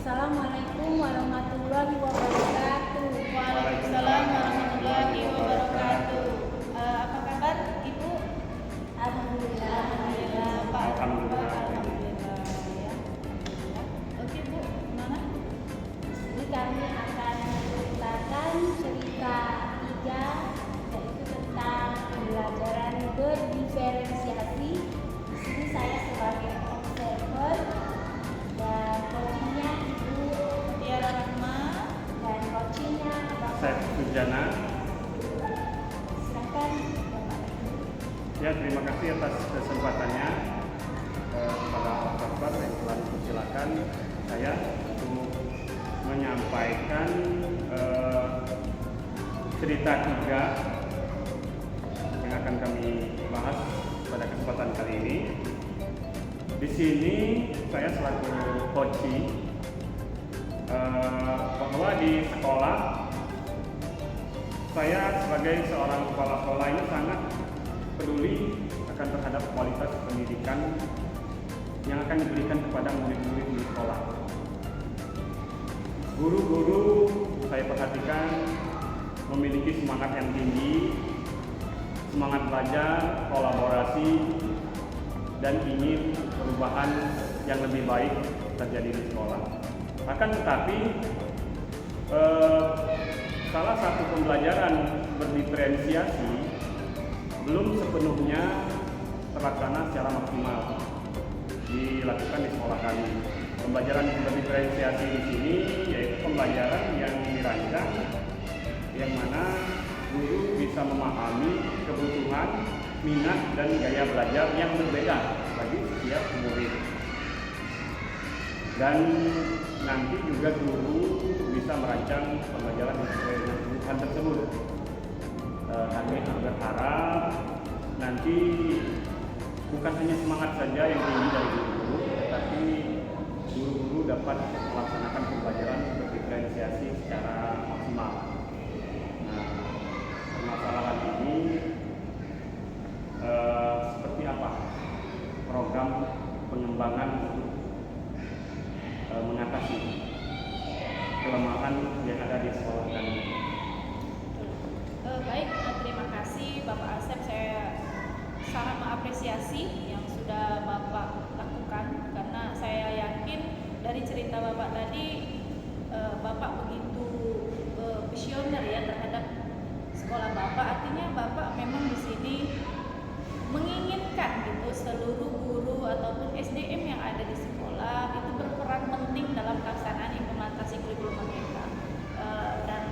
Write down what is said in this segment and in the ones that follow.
Assalamualaikum warahmatullahi wabarakatuh. Waalaikumsalam warahmatullahi wabarakatuh. Apa kabar Ibu? Alhamdulillah. Alhamdulillah. Pak Alhamdulillah. Alhamdulillah. Ya. Oke Bu, gimana? Ini kami akan menceritakan cerita 3, yaitu tentang pembelajaran berdiferensiasi. Di sini saya sebagai observer dan coachingnya Ibu Tiara Rahma. dan coachingnya Saya Bapak. Sujana. Silakan Bapak. Ya, terima kasih atas kesempatannya kepada Bapak yang telah dipersilakan saya untuk menyampaikan cerita 3 yang akan kami bahas pada kesempatan kali ini. Di sini saya selaku coaching bahwa di sekolah saya sebagai seorang kepala sekolah ini sangat peduli akan terhadap kualitas pendidikan yang akan diberikan kepada murid-murid di sekolah. Guru-guru saya perhatikan memiliki semangat yang tinggi, semangat belajar, kolaborasi, dan ingin perubahan yang lebih baik terjadi di sekolah. Akan tetapi salah satu pembelajaran berdiferensiasi belum sepenuhnya terlaksana secara maksimal dilakukan di sekolah kami. Pembelajaran berdiferensiasi di sini yaitu pembelajaran yang dirancang yang mana guru bisa memahami kebutuhan, minat, dan gaya belajar yang berbeda bagi setiap murid. Dan nanti juga guru bisa merancang pembelajaran yang sesuai dengan kebutuhan tersebut. Kami berharap nanti bukan hanya semangat saja yang tinggi dari guru-guru, tetapi guru-guru dapat melaksanakan pembelajaran berdiferensiasi secara maksimal. Nah, permasalahan ini seperti apa program pengembangan untuk mengatasi kelemahan yang ada di sekolah kami. Baik, terima kasih Bapak Asep. Saya sangat mengapresiasi yang sudah Bapak lakukan karena saya yakin dari cerita Bapak tadi Bapak begitu visioner ya terhadap sekolah Bapak. Artinya Bapak memang di sini menginginkan gitu seluruh guru ataupun SDM yang ada di sekolah itu berperan penting dalam pelaksanaan implementasi kurikulum merdeka. Dan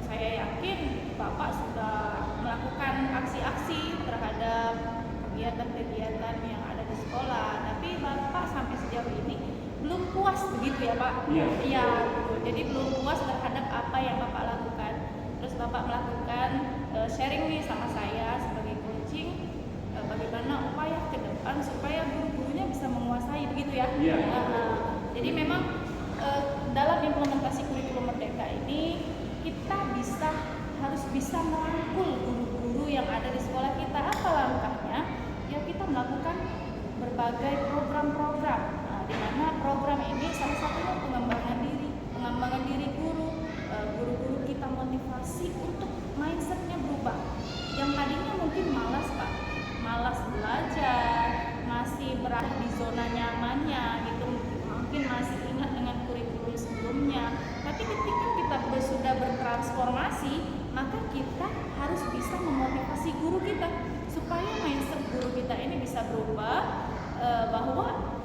saya yakin Bapak sudah melakukan aksi-aksi terhadap kegiatan-kegiatan yang ada di sekolah. Tapi Bapak sampai sejauh ini belum puas begitu ya Pak? Iya. Iya, betul. Jadi belum puas terhadap apa yang Bapak lakukan. Terus Bapak melakukan sharing nih sama saya sebagai coaching bagaimana upaya ke depan supaya guru-gurunya bisa menguasai begitu ya? Iya. Jadi memang dalam implementasi kurikulum merdeka ini kita harus bisa merangkul guru-guru yang ada di sekolah kita. Apa langkahnya? Ya kita melakukan berbagai program-program. Nah, di mana program ini salah satunya pengembangan diri guru. Guru-guru kita motivasi untuk mindsetnya berubah. Yang tadinya mungkin malas belajar, masih berada di zona nyamannya gitu, mungkin masih ingat dengan kurikulum sebelumnya. Tapi ketika kita sudah bertransformasi, maka kita harus bisa memotivasi guru kita supaya mindset guru kita ini bisa berubah, bahwa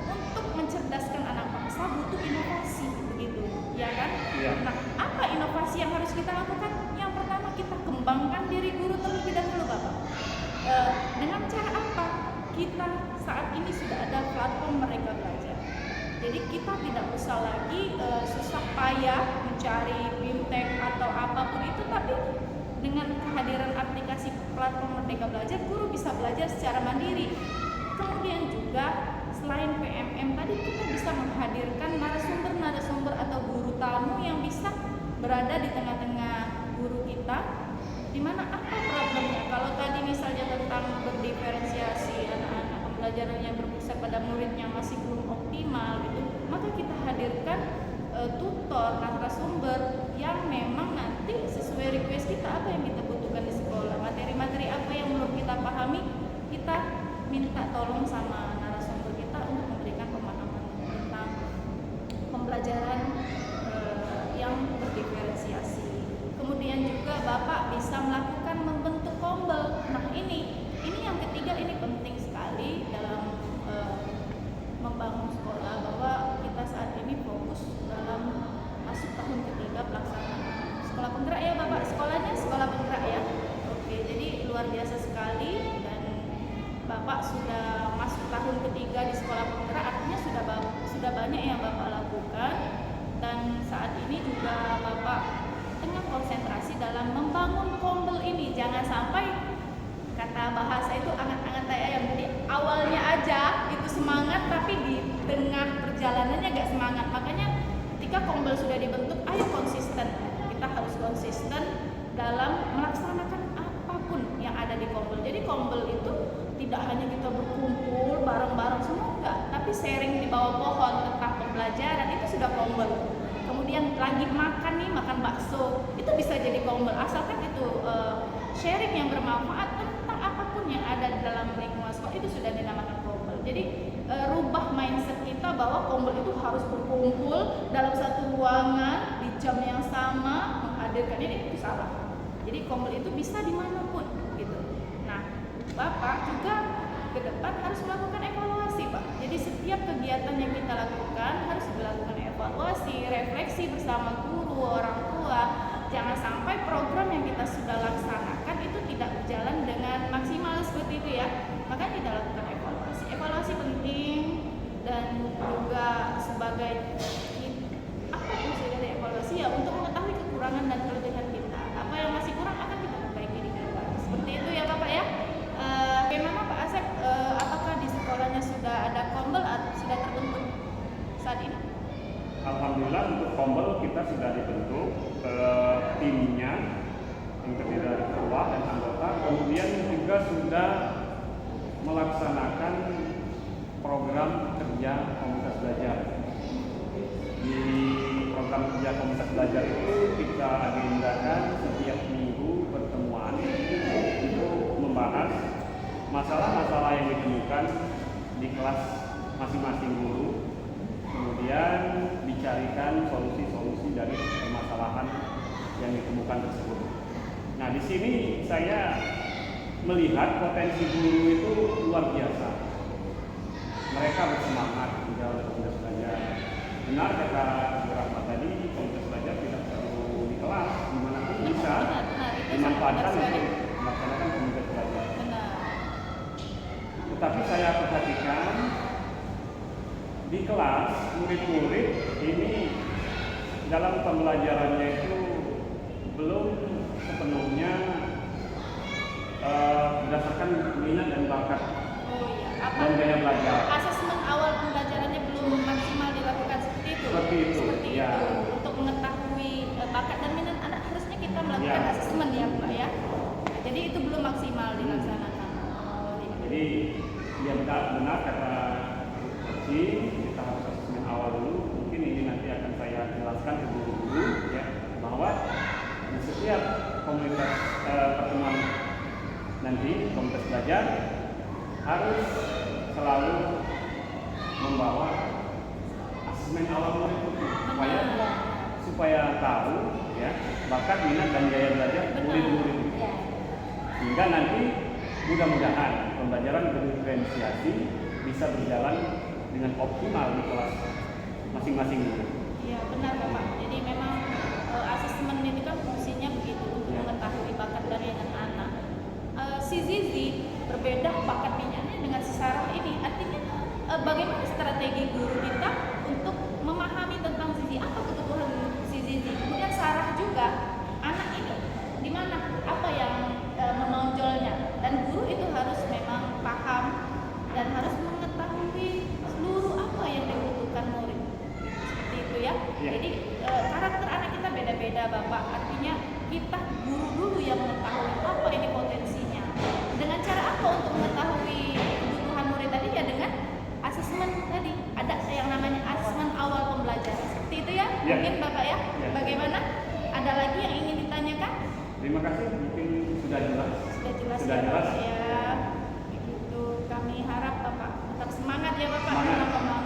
untuk mencerdaskan anak bangsa butuh inovasi begitu, ya kan? Iya. Nah, apa inovasi yang harus kita lakukan? Yang pertama kita kembangkan diri guru terlebih dahulu, Bapak. Dengan cara apa? Kita saat ini sudah ada platform Merdeka Belajar. Jadi kita tidak usah lagi susah payah mencari fintech atau apapun itu, tapi dengan kehadiran aplikasi platform Merdeka Belajar, guru bisa belajar secara mandiri. Kemudian juga selain PMM tadi kita bisa menghadirkan narasumber atau guru tamu yang bisa berada di tengah-tengah guru kita. Dimana apa problemnya? Kalau tadi misalnya tentang berdiferensiasi, anak-anak pembelajaran yang berpusat pada murid yang masih belum optimal gitu, maka kita menghadirkan tutor, narasumber yang memang nanti sesuai request kita, apa yang kita butuhkan di sekolah, materi-materi apa yang belum kita pahami, kita minta tolong sama narasumber kita untuk memberikan pemahaman tentang pembelajaran yang berdiferensiasi. Kemudian juga Bapak bisa melakukan membentuk kombel. Nah ini yang ketiga, ini penting sekali dalam membangun sekolah, bahwa kita saat ini fokus dalam masuk tahun ketiga pelaksanaan sekolah penggerak ya Bapak, sekolahnya sekolah penggerak ya. Oke, jadi luar biasa sekali, dan Bapak sudah masuk tahun ketiga di sekolah penggerak, artinya sudah banyak yang Bapak lakukan, dan saat ini juga Bapak tengah konsentrasi dalam membangun kombel ini. Jangan sampai kata bahasa itu angat-angat ayam, jadi awalnya aja itu semangat tapi di tengah perjalanannya gak semangat. Makanya ketika kombel sudah dibentuk, ayo konsisten, kita harus konsisten dalam melaksanakan apapun yang ada di kombel. Jadi kombel itu tidak hanya kita berkumpul bareng-bareng semua, enggak, tapi sharing di bawah pohon tentang pembelajaran itu sudah kombel. Kemudian lagi makan nih, makan bakso, itu bisa jadi kombel, asalkan itu sharing yang bermanfaat tentang apapun yang ada di dalam lingkungan sekolah, itu sudah dinamakan kombel. Jadi rubah mindset kita bahwa kombel itu harus berkumpul dalam satu ruangan di jam yang sama menghadirkan ini, itu salah. Jadi kombel itu bisa dimanapun gitu. Nah, Bapak juga ke depan harus melakukan evaluasi Pak. Jadi setiap kegiatan yang kita lakukan harus dilakukan evaluasi, refleksi bersama guru, orang tua. Jangan sampai program yang kita sudah laksanakan itu tidak berjalan dengan maksimal seperti itu ya. Maka kita lakukan evaluasi. Evaluasi penting, dan juga sebagai apa fungsi dari evaluasi ya, untuk mengetahui kekurangan dan kelebihan kita. Apa yang masih kurang akan kita perbaiki di depan. Seperti itu ya Bapak ya. Bagaimana Pak Asep, apakah di sekolahnya sudah ada kombel atau sudah terbentuk saat ini? Alhamdulillah untuk kombel kita sudah dibentuk, timnya yang terdiri dari ketua dan anggota, kemudian juga sudah melaksanakan program kerja komunitas belajar. Di program kerja komunitas belajar itu kita agendakan setiap minggu pertemuan untuk membahas masalah-masalah yang ditemukan di kelas masing-masing guru, kemudian dicarikan solusi-solusi dari permasalahan yang ditemukan tersebut. Nah, di sini saya melihat potensi guru itu luar biasa. Mereka bersemangat di dalam komunitas belajar. Benar kata Bu Rahmat tadi, komunitas belajar tidak perlu di kelas, dimanapun bisa dimanfaatkan untuk melaksanakan komunitas belajar. Tetapi saya perhatikan di kelas murid-murid ini dalam pembelajarannya itu belum sepenuhnya berdasarkan minat dan bakat dan gaya belajar. Asesmen awal pembelajarannya belum maksimal dilakukan seperti itu. Seperti itu. Untuk mengetahui bakat dan minat anak, harusnya kita melakukan asesmen ya Pak ya. Jadi itu belum maksimal dilaksanakan. Jadi ya benar kata Ci, kita harus asesmen awal dulu. Mungkin ini nanti akan saya jelaskan ke guru-guru ya, bahwa di setiap komunitas pertemuan nanti komunitas belajar harus selalu membawa asesmen awal murid itu supaya tahu ya bakat, minat dan gaya belajar murid-murid itu. Sehingga nanti mudah-mudahan pembelajaran berdiferensiasi bisa berjalan dengan optimal di kelas masing-masing guru. Iya benar Bapak. Jadi memang asesmen itu kan fungsinya begitu, untuk mengetahui bakat dan minat anak. Si Zizi berbeda bakat minatnya dengan si Sarah ini. Artinya bagaimana strategi guru kita untuk memahami tentang Zizi, apa kebutuhan si Zizi. Kemudian Sarah juga, anak ini di mana, apa yang menonjolnya, dan guru itu harus memang paham dan harus mengetahui seluruh apa yang dibutuhkan murid. Seperti itu ya. Jadi karakter anak kita beda-beda Bapak. Artinya kita guru dulu yang mengetahui apa ini potensinya. Dengan cara apa untuk mengetahui kebutuhan murid tadi? Ya dengan asesmen tadi. Ada yang namanya asesmen awal pembelajaran. Ya. Mungkin Bapak ya. Ya. Bagaimana? Ada lagi yang ingin ditanyakan? Terima kasih, mungkin sudah jelas. Sudah jelas Sudah ya jelas. Bapak ya. Begitu kami harap Bapak tetap semangat ya Bapak Semangat. dalam membangun